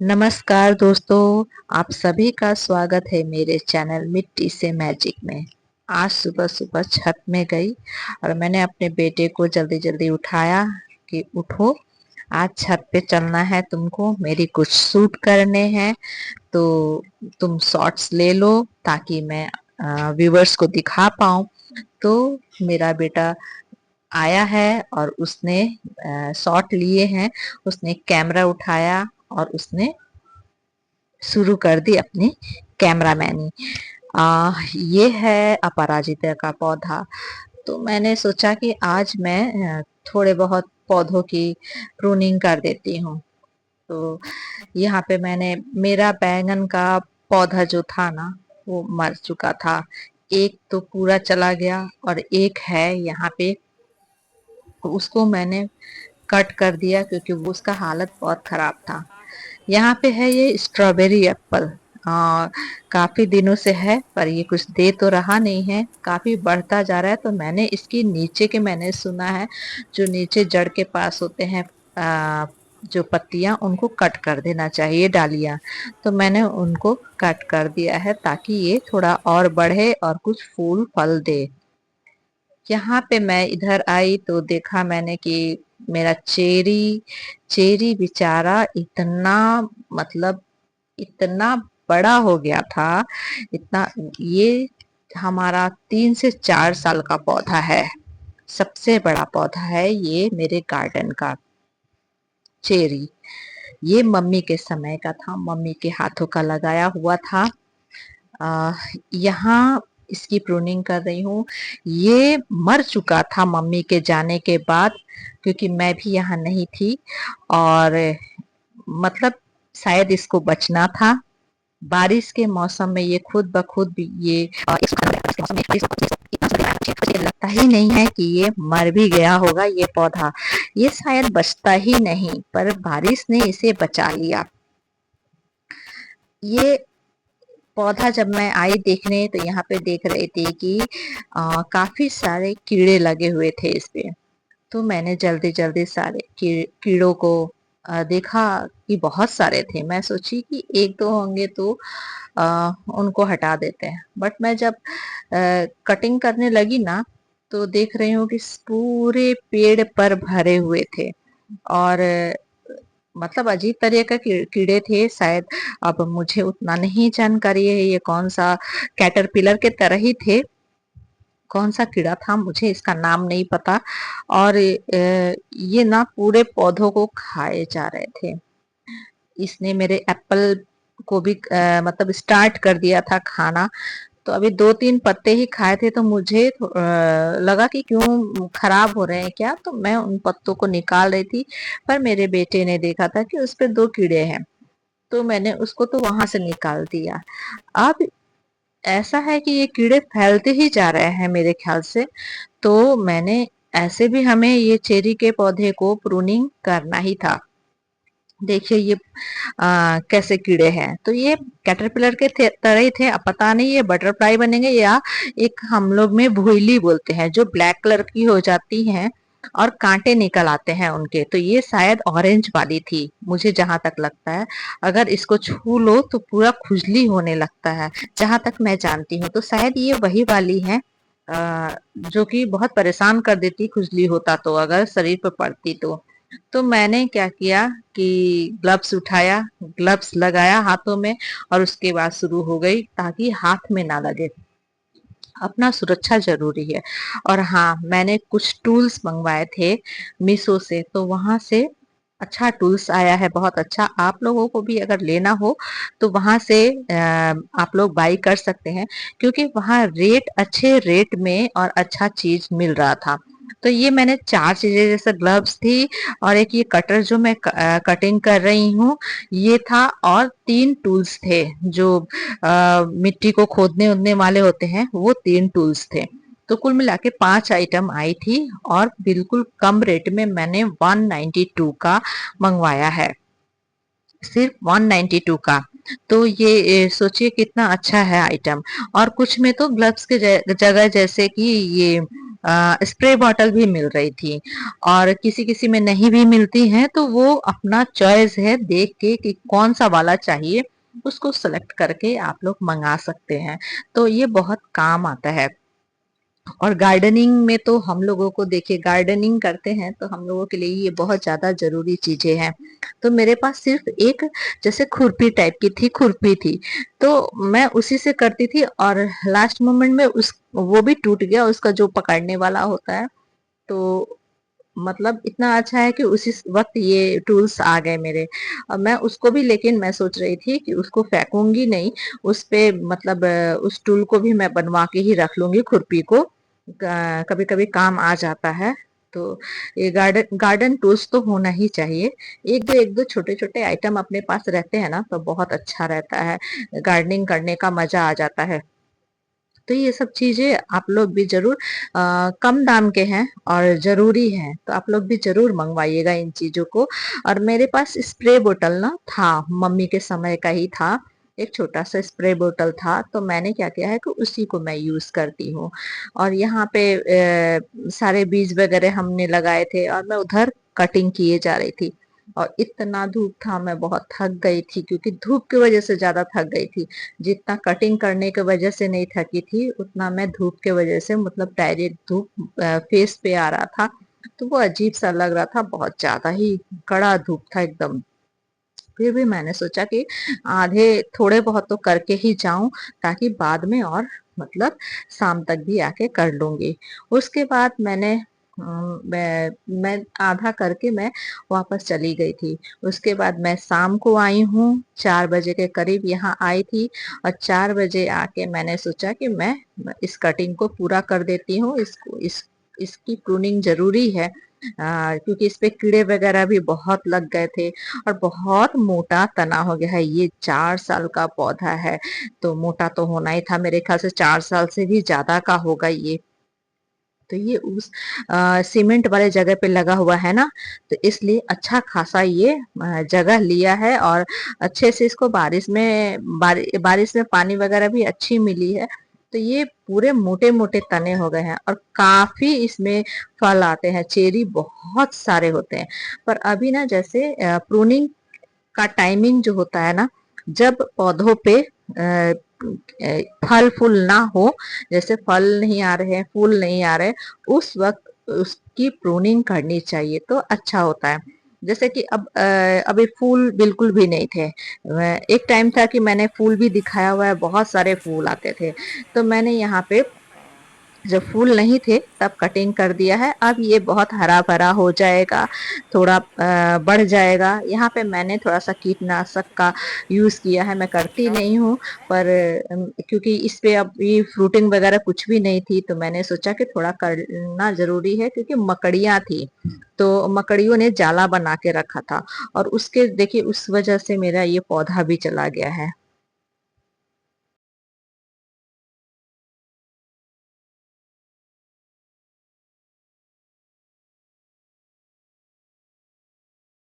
नमस्कार दोस्तों, आप सभी का स्वागत है मेरे चैनल मिट्टी से मैजिक में। आज सुबह सुबह छत में गई और मैंने अपने बेटे को जल्दी जल्दी उठाया कि उठो, आज छत पे चलना है तुमको, मेरी कुछ शूट करने हैं। तो तुम शॉट्स ले लो ताकि मैं व्यूवर्स को दिखा पाऊँ। तो मेरा बेटा आया है और उसने शॉट लिए हैं। उसने कैमरा उठाया और उसने शुरू कर दी अपनी कैमरामैनी। ये है अपराजिता का पौधा। तो मैंने सोचा कि आज मैं थोड़े बहुत पौधों की प्रूनिंग कर देती हूँ। तो यहाँ पे मैंने मेरा बैंगन का पौधा जो था ना, वो मर चुका था। एक तो पूरा चला गया और एक है यहाँ पे, उसको मैंने कट कर दिया क्योंकि वो उसका हालत बहुत खराब था। यहाँ पे है ये स्ट्रॉबेरी एप्पल। काफी दिनों से है पर ये कुछ दे तो रहा नहीं है, काफी बढ़ता जा रहा है। तो मैंने इसकी नीचे के मैंने सुना है जो नीचे जड़ के पास होते हैं, जो पत्तियां उनको कट कर देना चाहिए, डालियां। तो मैंने उनको कट कर दिया है ताकि ये थोड़ा और बढ़े और कुछ फूल फल दे। यहाँ पे मैं इधर आई तो देखा मैंने कि मेरा चेरी चेरी बेचारा इतना, मतलब इतना बड़ा हो गया था। इतना, ये हमारा 3 से 4 साल का पौधा है। सबसे बड़ा पौधा है ये मेरे गार्डन का चेरी। ये मम्मी के समय का था, मम्मी के हाथों का लगाया हुआ था। यहाँ इसकी प्रूनिंग कर रही हूँ। ये मर चुका था मम्मी के जाने के बाद क्योंकि मैं भी यहाँ नहीं थी। और मतलब शायद इसको बचना था। बारिश के मौसम में ये खुद ब खुद भी ये मुझे लगता ही नहीं है कि ये मर भी गया होगा ये पौधा। ये शायद बचता ही नहीं, पर बारिश ने इसे बचा लिया। ये पौधा जब मैं आई देखने तो यहाँ पे देख रही थी कि काफी सारे कीड़े लगे हुए थे इस पे। तो मैंने जल्दी जल्दी सारे कीड़ों को देखा कि बहुत सारे थे। मैं सोची कि एक दो होंगे तो उनको हटा देते हैं, बट मैं जब कटिंग करने लगी ना तो देख रही हूँ कि पूरे पेड़ पर भरे हुए थे। और मतलब अजीब तरह का कीड़े थे शायद। अब मुझे उतना नहीं जानकारी है ये कौन सा, कैटरपिलर के तरह ही थे। कौन सा कीड़ा था मुझे इसका नाम नहीं पता। और ये ना पूरे पौधों को खाए जा रहे थे। इसने मेरे एप्पल को भी मतलब स्टार्ट कर दिया था खाना। तो अभी 2-3 पत्ते ही खाए थे तो मुझे लगा कि क्यों खराब हो रहे हैं क्या, तो मैं उन पत्तों को निकाल रही थी। पर मेरे बेटे ने देखा था कि उस पे 2 कीड़े हैं, तो मैंने उसको तो वहां से निकाल दिया। अब ऐसा है कि ये कीड़े फैलते ही जा रहे हैं मेरे ख्याल से। तो मैंने ऐसे भी हमें ये चेरी के पौधे को प्रूनिंग करना ही था। देखिए ये कैसे कीड़े हैं। तो ये कैटरपिलर के तरह ही थे। अब पता नहीं ये बटरफ्लाई बनेंगे या एक हम लोग में भुइली बोलते हैं जो ब्लैक कलर की हो जाती हैं और कांटे निकल आते हैं उनके। तो ये शायद ऑरेंज वाली थी मुझे जहां तक लगता है। अगर इसको छू लो तो पूरा खुजली होने लगता है जहां तक मैं जानती हूँ। तो शायद ये वही वाली है जो कि बहुत परेशान कर देती खुजली होता तो, अगर शरीर पर पड़ती तो। तो मैंने क्या किया कि ग्लव्स उठाया, ग्लव्स लगाया हाथों में और उसके बाद शुरू हो गई ताकि हाथ में ना लगे। अपना सुरक्षा जरूरी है। और हाँ, मैंने कुछ टूल्स मंगवाए थे मीशो से, तो वहां से अच्छा टूल्स आया है, बहुत अच्छा। आप लोगों को भी अगर लेना हो तो वहां से आप लोग बाई कर सकते हैं क्योंकि वहां रेट, अच्छे रेट में और अच्छा चीज मिल रहा था। तो ये मैंने 4 चीजें, जैसे ग्लव्स थी और एक ये कटर जो मैं कटिंग कर रही हूँ ये था, और 3 टूल्स थे जो मिट्टी को खोदने उदने वाले होते हैं, वो 3 टूल्स थे। तो कुल मिला के 5 आइटम आई थी और बिल्कुल कम रेट में मैंने 192 का मंगवाया है, सिर्फ 192 का। तो ये सोचिए कितना अच्छा है आइटम। और कुछ में तो ग्लव्स के जगह जैसे कि ये स्प्रे बॉटल भी मिल रही थी, और किसी किसी में नहीं भी मिलती हैं तो वो अपना चॉइस है, देख के कि कौन सा वाला चाहिए उसको सेलेक्ट करके आप लोग मंगा सकते हैं। तो ये बहुत काम आता है। और गार्डनिंग में तो हम लोगों को, देखिए गार्डनिंग करते हैं तो हम लोगों के लिए ये बहुत ज्यादा जरूरी चीजें हैं। तो मेरे पास सिर्फ एक जैसे खुरपी टाइप की थी, खुरपी थी, तो मैं उसी से करती थी, और लास्ट मोमेंट में उस वो भी टूट गया, उसका जो पकड़ने वाला होता है। तो मतलब इतना अच्छा है कि उसी वक्त ये टूल्स आ गए मेरे। अब मैं उसको भी, लेकिन मैं सोच रही थी कि उसको फेंकूंगी नहीं, उस पे मतलब उस टूल को भी मैं बनवा के ही रख लूंगी, खुरपी को, कभी कभी काम आ जाता है। तो ये गार्डन गार्डन टूल्स तो होना ही चाहिए। एक दो छोटे छोटे आइटम अपने पास रहते हैं ना तो बहुत अच्छा रहता है, गार्डनिंग करने का मजा आ जाता है। तो ये सब चीजें आप लोग भी जरूर, कम दाम के हैं और जरूरी हैं, तो आप लोग भी जरूर मंगवाइएगा इन चीजों को। और मेरे पास स्प्रे बोतल ना था, मम्मी के समय का ही था, एक छोटा सा स्प्रे बोतल था, तो मैंने क्या किया है कि उसी को मैं यूज करती हूँ। और यहाँ पे सारे बीज वगैरह हमने लगाए थे, और मैं उधर कटिंग किए जा रही थी। और इतना धूप था, मैं बहुत थक गई थी, क्योंकि धूप की वजह से ज्यादा थक गई थी। जितना कटिंग करने की वजह से नहीं थकी थी, उतना मैं धूप के वजह से, मतलब डायरेक्ट धूप फेस पे आ रहा था, तो वो अजीब सा लग रहा था, बहुत ज्यादा ही कड़ा धूप था एकदम। फिर भी मैंने सोचा कि आधे थोड़े बहुत तो करके ही जाऊं, ताकि बाद में और मतलब शाम तक भी आके कर लूंगी। उसके बाद मैं आधा करके मैं वापस चली गई थी। उसके बाद मैं शाम को आई हूँ, 4 बजे के करीब यहाँ आई थी। और 4 बजे आके मैंने सोचा कि मैं इस कटिंग को पूरा कर देती हूँ, इसकी प्रूनिंग जरूरी है, क्योंकि इस पे कीड़े वगैरह भी बहुत लग गए थे, और बहुत मोटा तना हो गया है। ये 4 साल का पौधा है, तो मोटा तो होना ही था, मेरे ख्याल से 4 साल से भी ज्यादा का होगा ये। तो ये उस सीमेंट वाले जगह पे लगा हुआ है ना, तो इसलिए अच्छा खासा ये जगह लिया है। और अच्छे से इसको बारिश में पानी वगैरह भी अच्छी मिली है, तो ये पूरे मोटे मोटे तने हो गए हैं, और काफी इसमें फल आते हैं, चेरी बहुत सारे होते हैं। पर अभी ना जैसे प्रूनिंग का टाइमिंग जो होता है ना, जब पौधों पे फल फूल ना हो, जैसे फल नहीं आ रहे हैं, फूल नहीं आ रहे, उस वक्त उसकी प्रूनिंग करनी चाहिए, तो अच्छा होता है। जैसे कि अब अभी फूल बिल्कुल भी नहीं थे। एक टाइम था कि मैंने फूल भी दिखाया हुआ है, बहुत सारे फूल आते थे, तो मैंने यहाँ पे जब फूल नहीं थे तब कटिंग कर दिया है। अब ये बहुत हरा भरा हो जाएगा, थोड़ा बढ़ जाएगा। यहाँ पे मैंने थोड़ा सा कीटनाशक का यूज किया है, मैं करती नहीं हूँ, पर क्योंकि इस पे अब ये फ्रूटिंग वगैरह कुछ भी नहीं थी, तो मैंने सोचा कि थोड़ा करना जरूरी है, क्योंकि मकड़ियां थी, तो मकड़ियों ने जाला बना के रखा था, और उसके देखिए उस वजह से मेरा ये पौधा भी चला गया है।